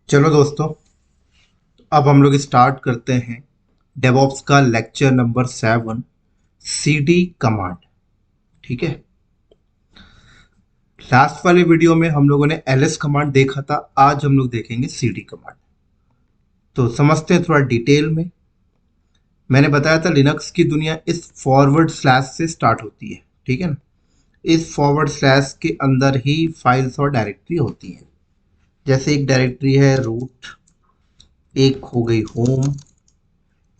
चलो दोस्तों, अब हम लोग स्टार्ट करते हैं डेवॉप्स का लेक्चर नंबर 7, सीडी कमांड। ठीक है। लास्ट वाले वीडियो में हम लोगों ने एलएस कमांड देखा था। आज हम लोग देखेंगे सीडी कमांड। तो समझते हैं थोड़ा डिटेल में। मैंने बताया था लिनक्स की दुनिया इस फॉरवर्ड स्लैश से स्टार्ट होती है। ठीक है ना। इस फॉरवर्ड स्लैश के अंदर ही फाइल्स और डायरेक्टरी होती हैं। जैसे एक डायरेक्टरी है रूट, एक हो गई होम,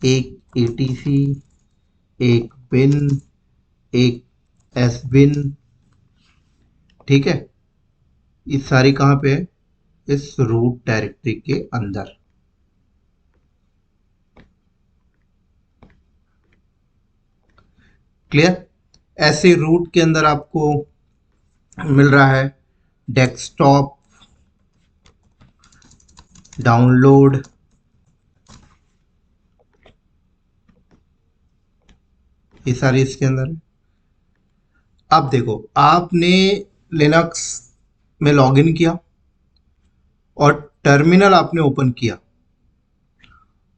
एक एटीसी, एक बिन, एक एस बिन। ठीक है। ये सारी कहाँ पे है? इस रूट डायरेक्टरी के अंदर। क्लियर। ऐसे रूट के अंदर आपको मिल रहा है डेस्कटॉप, डाउनलोड, ये सारी इसके अंदर है। अब देखो, आपने लिनक्स में लॉगिन किया और टर्मिनल आपने ओपन किया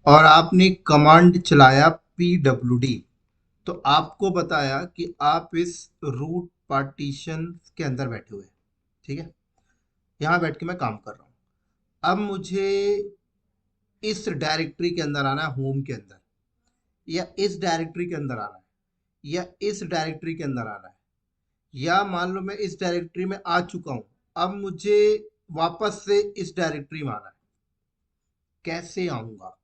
और आपने कमांड चलाया pwd। तो आपको बताया कि आप इस रूट पार्टीशन के अंदर बैठे हुए हैं। ठीक है। यहाँ बैठ के मैं काम कर रहा हूँ। अब मुझे इस डायरेक्टरी के अंदर आना है, होम के अंदर, या इस डायरेक्टरी के अंदर आना है, या इस डायरेक्टरी के अंदर आना है, या मान लो मैं इस डायरेक्टरी में आ चुका हूं। अब मुझे वापस से इस डायरेक्टरी में आना है। कैसे आऊंगा?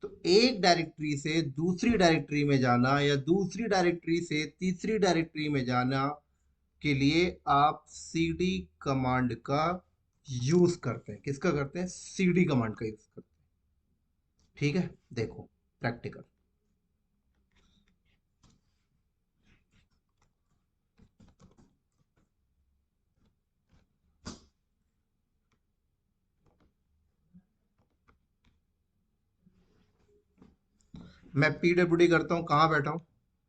तो एक डायरेक्टरी से दूसरी डायरेक्टरी में जाना या दूसरी डायरेक्टरी से तीसरी डायरेक्टरी में जाना के लिए आप सीडी कमांड का यूज करते हैं। किसका करते हैं? सीडी कमांड का यूज करते हैं। ठीक है। देखो प्रैक्टिकल। मैं पीडब्ल्यूडी करता हूँ। कहाँ बैठा हूँ?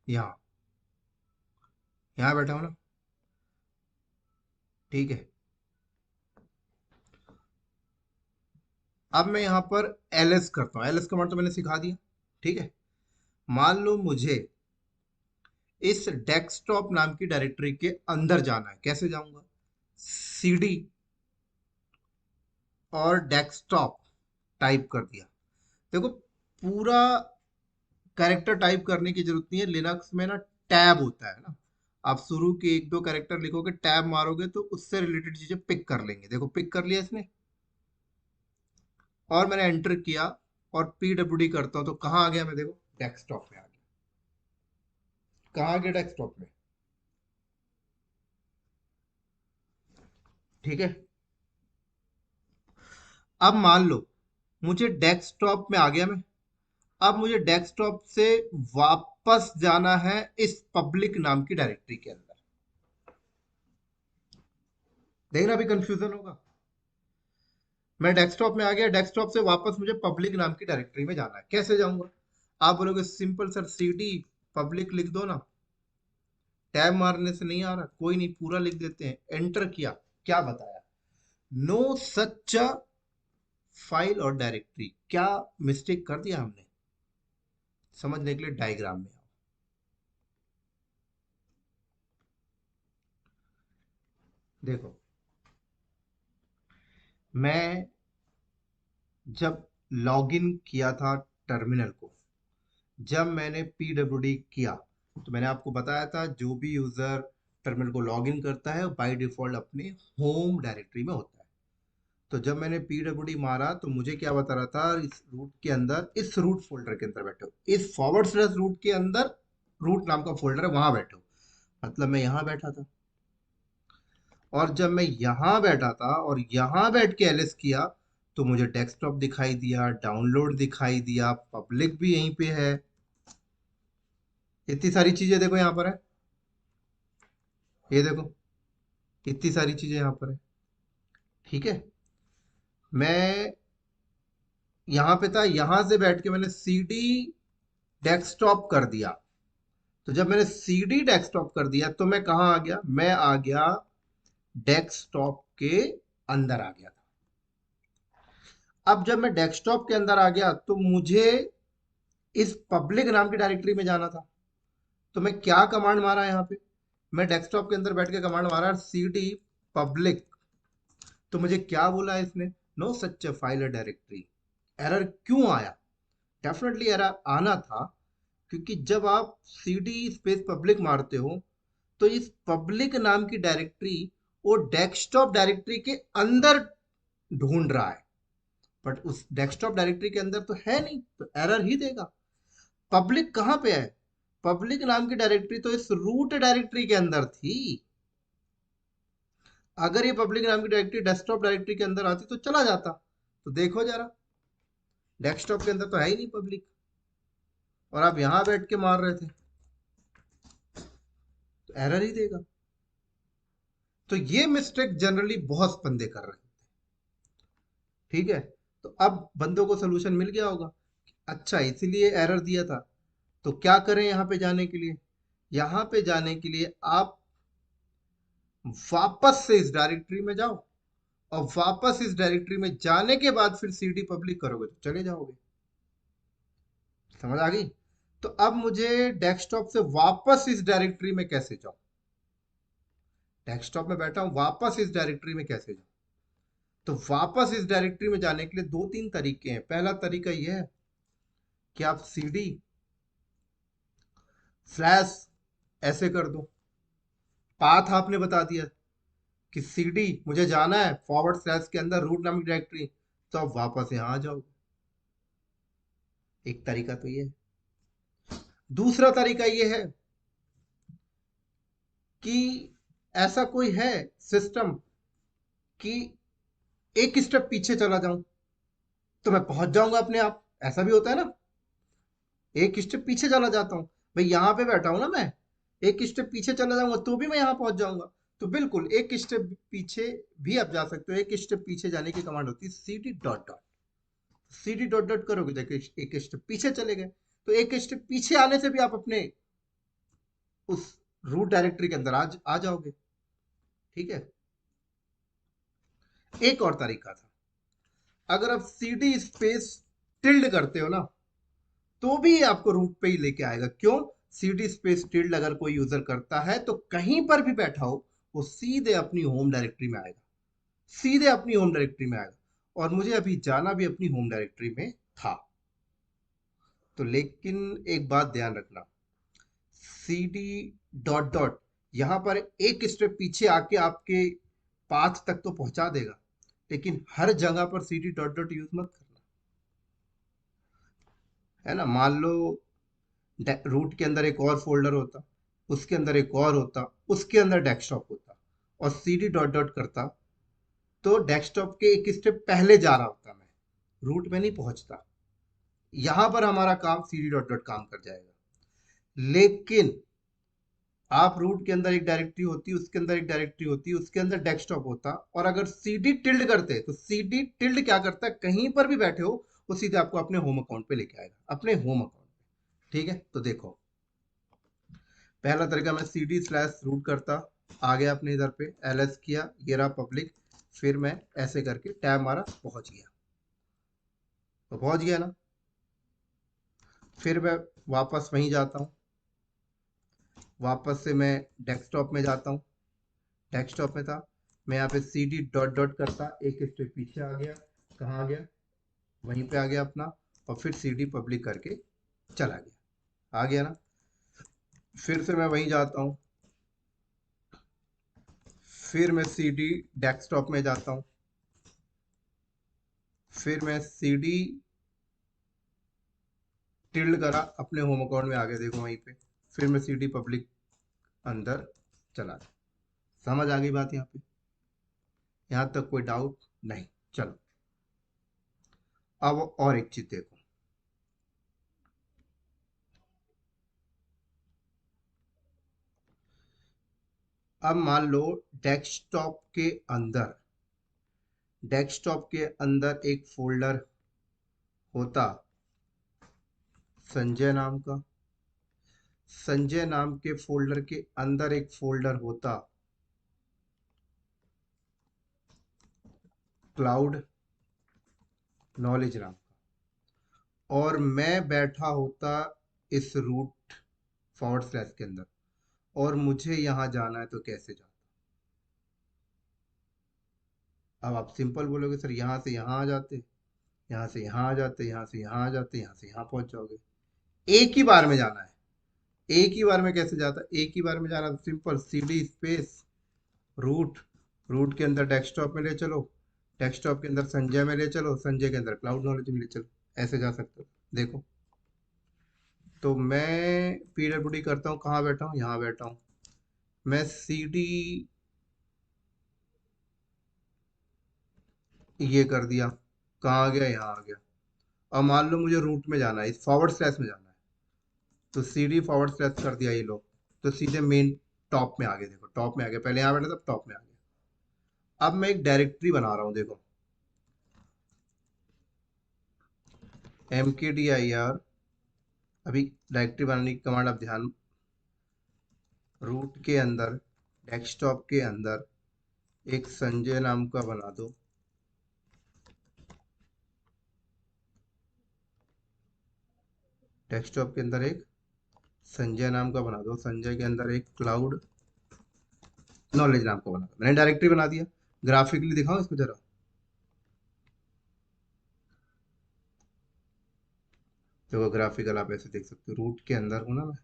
यहाँ। यहाँ बैठा हूँ ना। ठीक है। अब मैं यहाँ पर एलएस करता हूँ। एलएस कमांड तो मैंने सिखा दिया। ठीक है। मान लो मुझे इस डेस्कटॉप नाम की डायरेक्टरी के अंदर जाना है। कैसे जाऊंगा? सीडी और डेस्कटॉप टाइप कर दिया। देखो, पूरा कैरेक्टर टाइप करने की जरूरत नहीं है। लिनक्स में ना टैब होता है ना। आप शुरू के एक दो कैरेक्टर लिखोगे, टैब मारोगे तो उससे रिलेटेड चीजें पिक कर लेंगे। देखो पिक कर लिया इसने, और मैंने एंटर किया और पीडब्ल्यूडी करता हूं तो कहाँ आ गया मैं? देखो डेस्कटॉप में आ गया। कहाँ आ गया? डेस्कटॉप में। ठीक है। अब मान लो मुझे डेस्कटॉप में आ गया मैं। अब मुझे डेस्कटॉप से वापस जाना है इस पब्लिक नाम की डायरेक्टरी के अंदर। देखना अभी कंफ्यूजन होगा। मैं डेस्कटॉप में आ गया, डेस्कटॉप से वापस मुझे पब्लिक नाम की डायरेक्टरी में जाना है। कैसे जाऊंगा? आप बोलोगे सिंपल सर, सीडी पब्लिक लिख दो ना। टैब मारने से नहीं आ रहा, कोई नहीं, पूरा लिख देते हैं। एंटर किया, क्या बताया? नो सच फाइल और डायरेक्टरी। क्या मिस्टेक कर दिया हमने? समझने के लिए डायग्राम में आओ। देखो, मैं जब लॉगिन किया था टर्मिनल को, जब मैंने पीडब्ल्यूडी किया, तो मैंने आपको बताया था जो भी यूजर टर्मिनल को लॉगिन करता है बाय डिफॉल्ट अपने होम डायरेक्टरी में होता है। तो जब मैंने पीडब्ल्यूडी मारा तो मुझे क्या बता रहा था? इस रूट के अंदर, इस रूट फोल्डर के अंदर बैठे हो, इस फॉरवर्ड स्लैश रूट के अंदर रूट नाम का फोल्डर है, वहां बैठे हो। मतलब मैं यहाँ बैठा था। और जब मैं यहाँ बैठा था और यहाँ बैठ के एलएस किया तो मुझे डेस्कटॉप दिखाई दिया, डाउनलोड दिखाई दिया, पब्लिक भी यहीं पे है। इतनी सारी चीजें देखो यहाँ पर है। ये देखो, इतनी सारी चीजें यहाँ पर है। ठीक है। मैं यहाँ पे था, यहाँ से बैठ के मैंने सीडी डेस्कटॉप कर दिया। तो जब मैंने सीडी डेस्कटॉप कर दिया तो मैं कहाँ आ गया? मैं आ गया डेस्कटॉप के अंदर आ गया था। अब जब मैं डेस्कटॉप के अंदर आ गया तो मुझे इस पब्लिक नाम की डायरेक्टरी में जाना था। तो मैं क्या कमांड मारा यहाँ पे, मैं डेस्कटॉप के अंदर बैठ के कमांड मारा cd पब्लिक। तो मुझे क्या बोला है इसने, no such file directory. Error क्यों आया? डेफिनेटली एरर आना था, क्योंकि जब आप cd स्पेस पब्लिक मारते हो तो इस पब्लिक नाम की डायरेक्टरी वो डेस्कटॉप डायरेक्टरी के अंदर ढूंढ रहा है, बट उस डेस्कटॉप डायरेक्टरी के अंदर तो है नहीं, तो एरर ही देगा। पब्लिक कहाँ पे है? पब्लिक नाम की डायरेक्टरी तो इस रूट डायरेक्टरी के अंदर थी। अगर ये पब्लिक नाम की डायरेक्टरी डेस्कटॉप डायरेक्टरी के अंदर आती तो चला जाता। तो देखो जरा, डेस्कटॉप के अंदर तो है ही नहीं पब्लिक, और आप यहां बैठ के मार रहे थे, तो एरर ही देगा। तो ये मिस्टेक जनरली बहुत बंदे कर रहे हैं। ठीक है, तो अब बंदों को सोल्यूशन मिल गया होगा। अच्छा, इसीलिए एरर दिया था। तो क्या करें यहाँ पे जाने के लिए? यहाँ पे जाने के लिए आप वापस से इस डायरेक्टरी में जाओ, और वापस इस डायरेक्टरी में जाने के बाद फिर cd पब्लिक करोगे तो चले जाओगे। समझ आ गई? तो अब मुझे डेस्कटॉप से वापस इस डायरेक्टरी में कैसे जाऊं? डेस्कटॉप में बैठा हूं, वापस इस डायरेक्टरी में कैसे जाऊं? तो वापस इस डायरेक्टरी में जाने के लिए दो तीन तरीके हैं। पहला तरीका यह है कि आप cd स्लैश ऐसे कर दो, पाथ आपने बता दिया कि cd मुझे जाना है फॉरवर्ड स्लैश के अंदर रूट नामक डायरेक्टरी, तो आप वापस यहां आ जाओगे। एक तरीका तो ये है। दूसरा तरीका ये है कि ऐसा कोई है सिस्टम कि एक स्टेप पीछे चला जाऊं तो मैं पहुंच जाऊंगा अपने आप। ऐसा भी होता है ना, एक स्टेप पीछे चला जाता हूँ, भाई यहाँ पे बैठा हूं ना मैं, एक स्टेप पीछे चला जाऊंगा तो भी मैं यहाँ पहुंच जाऊंगा। तो बिल्कुल एक स्टेप पीछे भी आप जा सकते हो। एक स्टेप पीछे जाने की कमांड होती है cd dot dot. cd dot dot करोगे तो एक स्टेप पीछे चले गए। तो एक स्टेप पीछे आने से भी आप अपने उस रूट डायरेक्टरी के अंदर आ जाओगे। ठीक है, एक और तरीका था, अगर आप cd स्पेस टिल्ड करते हो ना, तो भी आपको रूट पे ही लेके आएगा। क्यों? cd स्पेस टिल्ड अगर कोई यूजर करता है तो कहीं पर भी बैठा हो वो सीधे अपनी होम डायरेक्टरी में आएगा, सीधे अपनी होम डायरेक्टरी में आएगा। और मुझे अभी जाना भी अपनी होम डायरेक्टरी में था। तो लेकिन एक बात ध्यान रखना, cd डॉट डॉट यहां पर एक स्टेप पीछे आके आपके पाथ तक तो पहुंचा देगा, लेकिन हर जगह पर cd डॉट डॉट यूज मत करना। है ना, मान लो रूट के अंदर एक और फोल्डर होता, उसके अंदर एक और होता, उसके अंदर डेस्कटॉप होता, और cd डॉट डॉट करता, तो डेस्कटॉप के एक स्टेप पहले जा रहा होता, मैं रूट में नहीं पहुंचता। यहां पर हमारा काम cd डॉट डॉट काम कर जाएगा। लेकिन आप रूट के अंदर एक डायरेक्टरी होती, उसके अंदर एक डायरेक्टरी होती, उसके अंदर डेस्कटॉप होता, और अगर cd टिल्ड करते तो cd टिल्ड क्या करता है, कहीं पर भी बैठे हो वो सीधे आपको अपने होम अकाउंट पे लेके आएगा, अपने होम अकाउंट पे। ठीक है, तो देखो, पहला तरीका मैं cd स्लैश रूट करता, आ गया अपने इधर पे, ls किया, ये रहा पब्लिक, फिर मैं ऐसे करके टैब मारा, पहुंच गया। तो पहुंच गया ना, फिर मैं वापस वहीं जाता हूँ, वापस से मैं डेस्कटॉप में जाता हूँ, डेस्कटॉप में था, मैं यहाँ पे cd डॉट डॉट करता, एक स्टेप पीछे आ गया, कहाँ आ गया, वहीं पे आ गया अपना, और फिर cd पब्लिक करके चला गया, आ गया ना। फिर से मैं वहीं जाता हूँ, फिर मैं cd डेस्कटॉप में जाता हूँ, फिर मैं cd टिल्ड करा, अपने होम अकाउंट में आ गया, देखो वहीं पे, फिर मैं cd पब्लिक अंदर चला गया। समझ आ गई बात यहाँ पे? यहाँ तक कोई डाउट नहीं? चलो, अब और एक चीज देखो। अब मान लो डेस्कटॉप के अंदर, डेस्कटॉप के अंदर एक फोल्डर होता संजय नाम का, संजय नाम के फोल्डर के अंदर एक फोल्डर होता क्लाउड नॉलेज नाम का, और मैं बैठा होता इस रूट फॉरवर्ड स्लैश के अंदर, और मुझे यहाँ जाना है तो कैसे जाता? अब आप सिंपल बोलोगे सर यहाँ से यहाँ आ जाते, यहाँ से यहाँ आ जाते, यहाँ से यहाँ आ जाते, यहाँ से यहाँ पहुंच जाओगे। एक ही बार में जाना है। एक ही बार में कैसे जाता? एक ही बार में जाना तो simple, CD space root, root के अंदर डेस्कटॉप में ले चलो, डेस्कटॉप के अंदर संजय में ले चलो, संजय के अंदर क्लाउड नॉलेज में ले चलो, ऐसे जा सकते हो। देखो, तो मैं पीडब्ल्यूडी करता हूँ, कहाँ बैठा हूँ? यहाँ बैठा हूँ। मैं सीडी ये कर दिया, कहाँ आ गया? यहाँ आ गया। और मान लो मुझे रूट में जाना है, इस फॉरवर्ड स्लैश में जाना है, तो सीडी फॉरवर्ड स्लैश कर दिया ये लोग, तो सीधे मेन टॉप में आ गए। देखो टॉप में आ गया, पहले यहाँ बैठा था, टॉप में आ गया। अब मैं एक डायरेक्टरी बना रहा हूँ, देखो mkdir, अभी डायरेक्टरी बनाने की कमांड आप ध्यान, रूट के अंदर डेस्कटॉप के अंदर एक संजय नाम का बना दो, डेस्कटॉप के अंदर एक संजय नाम का बना दो, संजय के अंदर एक क्लाउड नॉलेज नाम का बना दो। मैंने डायरेक्टरी बना दिया। ग्राफिकली दिखाओ इसको जरा। देखो ग्राफिकल आप ऐसे देख सकते हो, रूट के अंदर हूं ना मैं,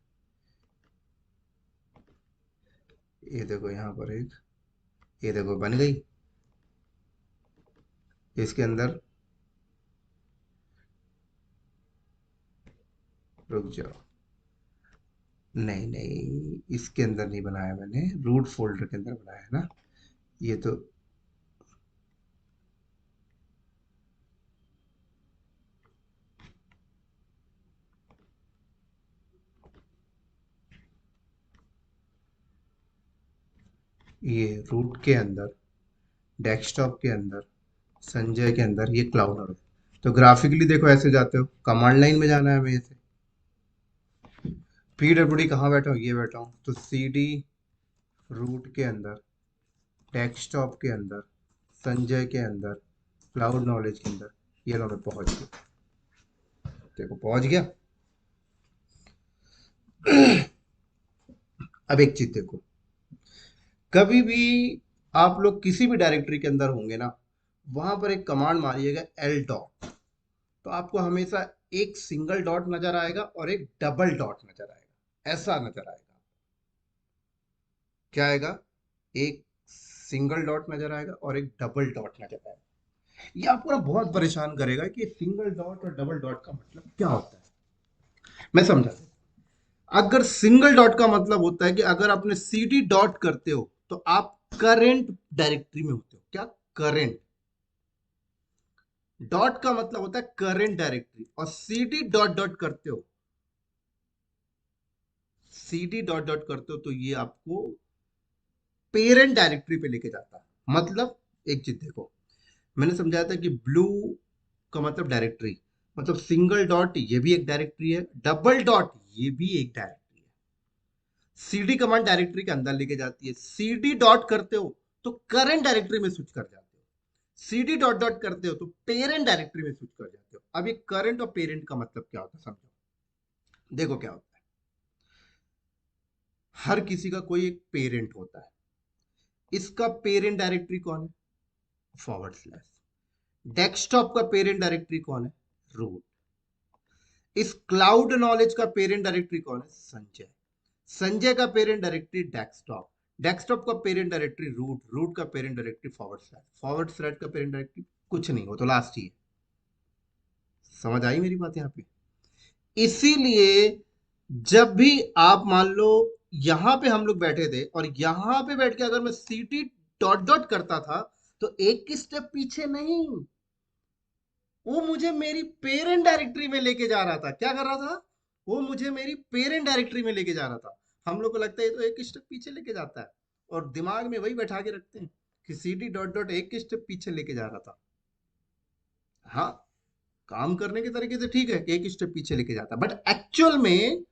ये देखो यहाँ पर एक, ये देखो बन गई। इसके अंदर, रुक जाओ, नहीं नहीं, इसके अंदर नहीं बनाया मैंने, रूट फोल्डर के अंदर बनाया है ना ये तो। ये रूट के अंदर डेस्कटॉप के अंदर संजय के अंदर ये क्लाउड और, तो ग्राफिकली देखो ऐसे जाते हो, कमांड लाइन में जाना है हमें ऐसे। पीडब्ल्यूडी कहाँ बैठा हूँ? ये बैठा हूँ, तो सी डी रूट के अंदर डेस्कटॉप के अंदर संजय के अंदर क्लाउड नॉलेज के अंदर, ये लो मैं पहुंच गया। देखो पहुंच गया। अब एक चीज देखो, कभी भी आप लोग किसी भी डायरेक्टरी के अंदर होंगे ना, वहां पर एक कमांड मारिएगा एल डॉट, तो आपको हमेशा एक सिंगल डॉट नजर आएगा और एक डबल डॉट नजर आएगा, ऐसा नजर आएगा। क्या आएगा? एक सिंगल डॉट नजर आएगा और एक डबल डॉट नजर आएगा। ये आपको ना बहुत परेशान करेगा कि सिंगल डॉट और डबल डॉट का मतलब क्या होता है। मैं समझा। अगर सिंगल डॉट का मतलब होता है कि अगर आपने सीडी डॉट करते हो तो आप करेंट डायरेक्टरी में होते हो। क्या? करेंट। डॉट का मतलब होता है करेंट डायरेक्टरी, और सीडी डॉट डॉट करते हो, सीडी डॉट डॉट करते हो तो ये आपको पेरेंट डायरेक्टरी पे लेके जाता है। मतलब एक चीज देखो, मैंने समझाया था कि ब्लू का मतलब डायरेक्टरी, मतलब सिंगल डॉट ये भी एक डायरेक्टरी है, डबल डॉट ये भी एक डायरेक्टरी है। सीडी कमांड डायरेक्टरी के अंदर लेके जाती है, सीडी डॉट करते हो तो करंट डायरेक्टरी में स्विच कर जाते हो, सीडी डॉट डॉट करते हो तो पेरेंट डायरेक्टरी में स्विच कर जाते हो। अब ये करंट और पेरेंट का मतलब क्या होता है समझो। देखो क्या होता है, हर किसी का कोई एक पेरेंट होता है, इसका पेरेंट डायरेक्टरी कौन है? Forward slash. डेस्कटॉप का पेरेंट डायरेक्टरी कौन है? रूट। इस क्लाउड नॉलेज का पेरेंट डायरेक्टरी कौन है? संजय। संजय का पेरेंट डायरेक्टरी डेस्कटॉप, डेस्कटॉप का पेरेंट डायरेक्टरी रूट, रूट का parent directory forward slash, forward slash का पेरेंट डायरेक्टरी कुछ नहीं, हो तो लास्ट ही है। समझ आई मेरी बात यहाँ पे? इसीलिए जब भी आप मान लो यहां पे हम लोग बैठे थे और यहां पे बैठ के अगर मैं सीटी डॉट डॉट करता था, तो एक स्टेप पीछे नहीं, वो मुझे मेरी पेरेंट डायरेक्टरी में लेके जा रहा था। क्या कर रहा था? वो मुझे मेरी पेरेंट डायरेक्टरी में लेके जा रहा था। हम लोग को लगता है ये तो एक स्टेप पीछे लेके जाता है, और दिमाग में वही बैठा के रखते हैं कि सीडी डॉट डॉट एक स्टेप पीछे लेके जा रहा था। हाँ, काम करने के तरीके से ठीक है कि एक स्टेप पीछे लेके जाता है, बट एक्चुअल में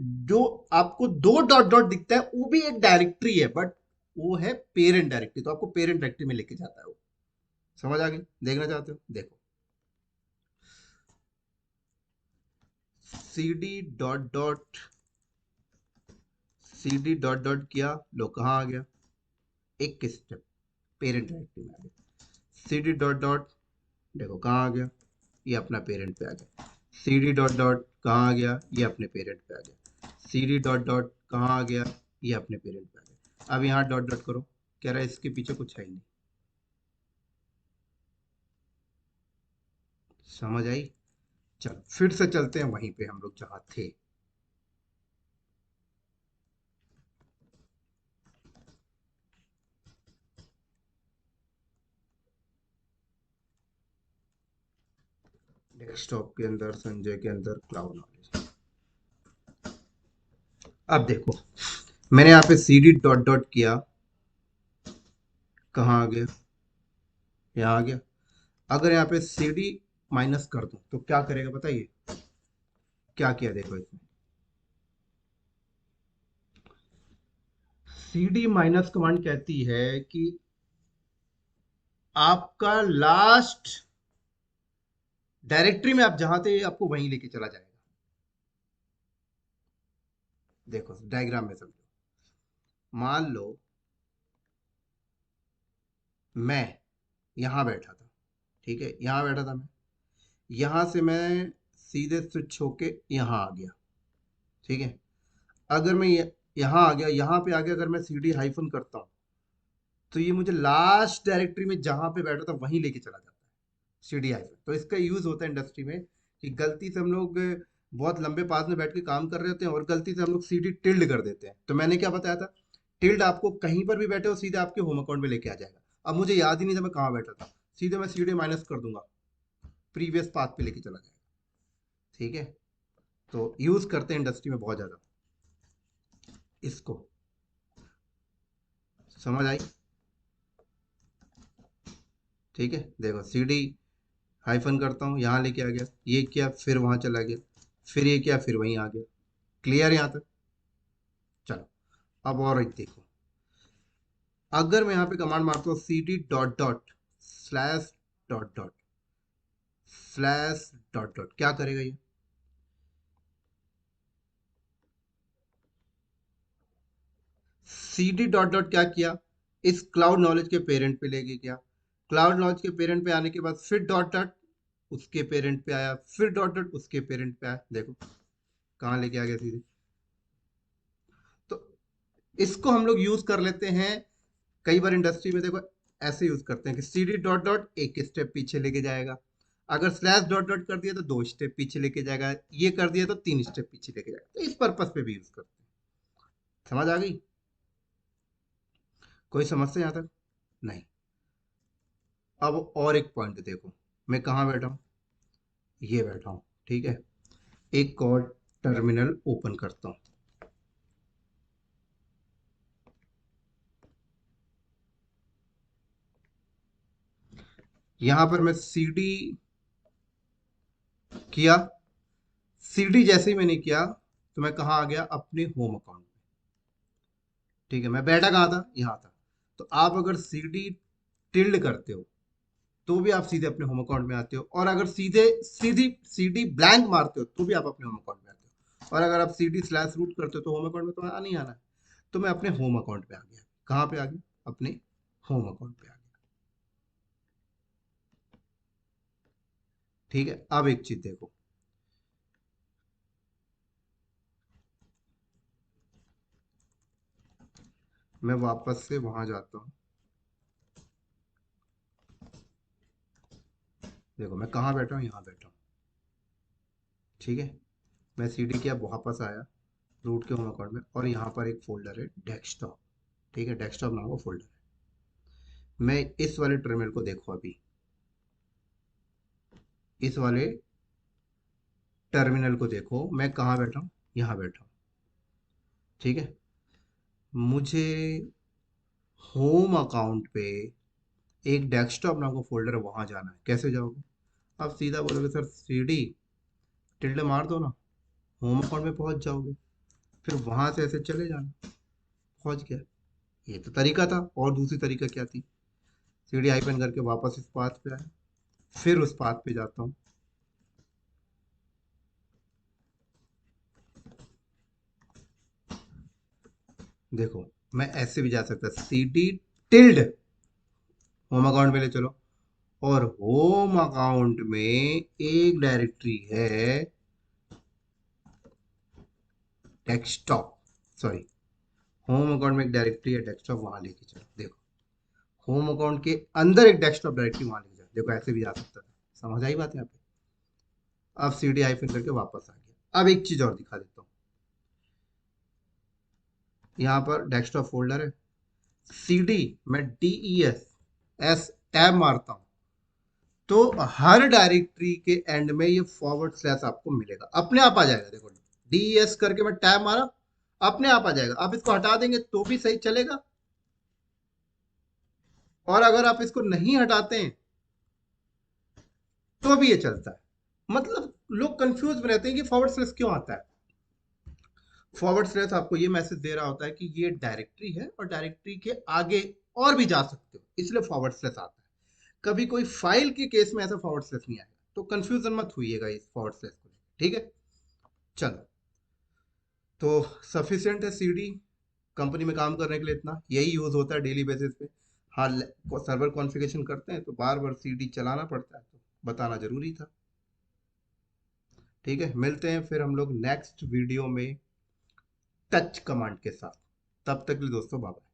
जो आपको दो डॉट डॉट दिखता है वो भी एक डायरेक्टरी है, बट वो है पेरेंट डायरेक्टरी, तो आपको पेरेंट डायरेक्टरी में लेके जाता है वो। समझ आ गई? देखना चाहते हो? देखो, C D dot dot C D dot dot किया, लो कहाँ आ गया, एक स्टेप पेरेंट डायरेक्टरी में आ गया। सी डी डॉट डॉट, देखो कहाँ आ गया, ये अपना पेरेंट पे आ गया। सी डी डॉट डॉट कहाँ आ गया, ये अपने पेरेंट पे आ गया। सी डी डॉट डॉट कहाँ आ गया, ये अपने पेरेंट पे आ गया। अब यहाँ डॉट डॉट करो, कह रहा है इसके पीछे कुछ है ही नहीं। समझ आई? चलो फिर से चलते हैं वहीं पे हम लोग जहाँ थे। डेस्कटॉप के अंदर, संजय के अंदर, क्लाउड नॉलेज। अब देखो, मैंने यहाँ पे सी डी डॉट डॉट किया, कहाँ आ गया, यहाँ आ गया। अगर यहाँ पे सी डी माइनस कर दूं तो क्या करेगा बताइए, क्या किया देखो इसमें। सी डी माइनस कमांड कहती है कि आपका लास्ट डायरेक्टरी में आप जहां थे आपको वहीं लेके चला जाएगा। देखो डायग्राम में समझो, मान लो मैं यहां बैठा था, ठीक है, यहां बैठा था मैं, यहां से मैं सीधे स्विच होके यहां आ गया, ठीक है। अगर मैं यहां आ गया, यहां पे आ गया, अगर मैं सी डी हाइफन करता हूं तो ये मुझे लास्ट डायरेक्टरी में जहां पे बैठा था वहीं लेके चला जाता है, सी डी हाइफन। तो इसका यूज होता है इंडस्ट्री में कि गलती से हम लोग बहुत लंबे पास में बैठ के काम कर रहे होते हैं और गलती से हम लोग सी डी टिल्ड कर देते हैं। तो मैंने क्या बताया था, टिल्ड आपको कहीं पर भी बैठे हो सीधे आपके होम अकाउंट में लेके आ जाएगा। अब मुझे याद ही नहीं था मैं कहाँ बैठा था, सीधे मैं सी डी माइनस कर दूंगा, प्रीवियस पाथ पे लेके चला जाएगा, ठीक है। तो यूज करते हैं इंडस्ट्री में बहुत ज्यादा इसको। समझ आई? ठीक है, देखो सी डी हाइफन करता हूँ, यहाँ लेके आ गया, ये किया फिर वहां चला गया, फिर ये किया फिर वहीं आ गया। क्लियर यहाँ तक? चलो अब और एक देखो, अगर मैं यहाँ पे कमांड मारता हूँ C D dot dot slash dot dot slash dot dot, क्या करेगा ये, सी डी डॉट डॉट क्या किया, इस क्लाउड नॉलेज के पेरेंट पे लेके गया, क्लाउड नॉलेज के पेरेंट पे आने के बाद फिर डॉट डॉट उसके पेरेंट पे आया, फिर डॉट डॉट उसके पेरेंट पे आया, देखो कहाँ लेके आ गया सीधे। तो इसको हम लोग यूज कर लेते हैं कई बार इंडस्ट्री में, देखो ऐसे यूज करते हैं कि सी डी डॉट डॉट एक स्टेप पीछे लेके जाएगा, अगर स्लैश डॉट डॉट कर दिया तो 2 स्टेप पीछे लेके जाएगा, ये कर दिया तो 3 स्टेप पीछे लेके जाएगा। तो इस पर्पस पे भी यूज करते हैं। समझ आ गई? कोई समस्या यहाँ तक? नहीं। अब और एक पॉइंट देखो, मैं कहाँ बैठा हूँ, ये बैठा हूँ, ठीक है। एक और टर्मिनल ओपन करता हूँ, यहां पर मैं सी डी किया, सी डी जैसे ही मैंने किया तो मैं कहाँ आ गया, अपने होम अकाउंट में, ठीक है। मैं बैठा कहाँ था, यहाँ था। तो आप अगर सी डी टिल्ड करते हो तो भी आप सीधे अपने होम अकाउंट में आते हो, और अगर सीधे सीधी सी डी ब्लैंक मारते हो तो भी आप अपने होम अकाउंट में आते हो, और अगर आप सी डी स्लैश रूट करते हो तो होम अकाउंट में तो आना ही आना है। तो मैं अपने होम अकाउंट पे आ गया, कहाँ पे आ गया, अपने होम अकाउंट पे आ गया, ठीक है। अब एक चीज देखो, मैं वापस से वहां जाता हूँ, देखो मैं कहाँ बैठा हूँ, यहाँ बैठा हूँ, ठीक है। मैं सीडी किया, वापस आया रूट के होम अकाउंट में, और यहाँ पर एक फोल्डर है डेस्कटॉप, ठीक है, डेस्कटॉप नाम का फोल्डर है। मैं इस वाले टर्मिनल को देखो अभी, इस वाले टर्मिनल को देखो, मैं कहाँ बैठा हूँ, यहाँ बैठा हूँ, ठीक है। मुझे होम अकाउंट पे एक डेस्कटॉप नाम का फोल्डर है, वहां जाना है। कैसे जाओगे? आप सीधा बोलोगे सर सीडी टिल्डे मार दो ना, होम अकाउंट में पहुंच जाओगे, फिर वहां से ऐसे चले जाना, पहुंच गया। ये तो तरीका था, और दूसरी तरीका क्या थी, सीडी हाइपन करके वापस इस पाथ पे आया, फिर उस पाथ पे जाता हूँ, देखो मैं ऐसे भी जा सकता, C D tilde home account में ले चलो, और होम अकाउंट में एक डायरेक्टरी है डेस्कटॉप, सॉरी, होम अकाउंट में एक डायरेक्टरी है डेस्कटॉप, वहां लेके चलो। देखो होम अकाउंट के अंदर एक डेस्कटॉप डायरेक्टरी वहां लेके चलो, देखो ऐसे भी जा सकता था। समझ आई बात यहाँ पे? अब सी डी हाइफन करके वापस आ गया। अब एक चीज और दिखा देता हूँ, यहाँ पर डेस्कटॉप फोल्डर है, सी डी में D E S S tab मारता हूँ, तो हर डायरेक्टरी के एंड में ये फॉरवर्ड स्लैश आपको मिलेगा, अपने आप आ जाएगा। देखो डी एस करके मैं टैब मारा, अपने आप आ जाएगा। आप इसको हटा देंगे तो भी सही चलेगा, और अगर आप इसको नहीं हटाते हैं तो भी ये चलता है। मतलब लोग कंफ्यूज में रहते हैं कि फॉरवर्ड स्लैश क्यों आता है। फॉरवर्ड स्लैश आपको ये मैसेज दे रहा होता है कि ये डायरेक्टरी है और डायरेक्टरी के आगे और भी जा सकते हो, इसलिए फॉरवर्ड स्लैश आता है। कभी कोई फाइल के केस में ऐसा फॉरवर्ड स्लैश नहीं आएगा, तो कंफ्यूजन मत होइएगा इस फॉरवर्ड स्लैश को, ठीक है। चलो, तो सफिशिएंट है सीडी कंपनी में काम करने के लिए, इतना यही यूज होता है डेली बेसिस पे। हाँ, सर्वर कॉन्फ़िगरेशन करते हैं तो बार बार सीडी चलाना पड़ता है, तो बताना जरूरी था। ठीक है, मिलते हैं फिर हम लोग नेक्स्ट वीडियो में टच कमांड के साथ। तब तक के लिए दोस्तों, बाय बाय।